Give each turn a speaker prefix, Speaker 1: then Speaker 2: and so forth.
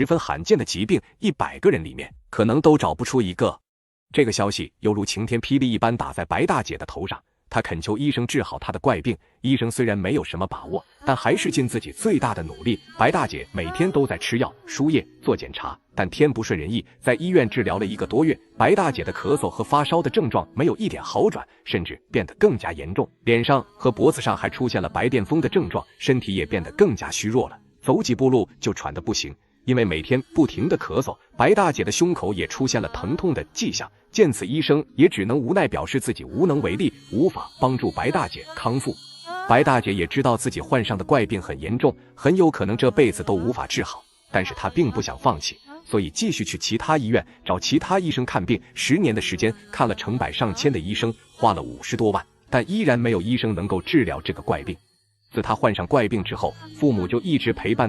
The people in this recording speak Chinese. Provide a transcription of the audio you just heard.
Speaker 1: 十分罕见的疾病，100个人里面可能都找不出一个。这个消息犹如晴天霹雳一般打在白大姐的头上，她恳求医生治好她的怪病。医生虽然没有什么把握，但还是尽自己最大的努力。白大姐每天都在吃药、输液、做检查，但天不顺人意，在医院治疗了1个多月，白大姐的咳嗽和发烧的症状没有一点好转，甚至变得更加严重，脸上和脖子上还出现了白癜风的症状，身体也变得更加虚弱了，走几步路就喘得不行。因为每天不停的咳嗽，白大姐的胸口也出现了疼痛的迹象。见此，医生也只能无奈表示自己无能为力，无法帮助白大姐康复。白大姐也知道自己患上的怪病很严重，很有可能这辈子都无法治好，但是她并不想放弃，所以继续去其他医院找其他医生看病。10年的时间，看了成百上千的医生，花了50多万，但依然没有医生能够治疗这个怪病。自她患上怪病之后，父母就一直陪伴在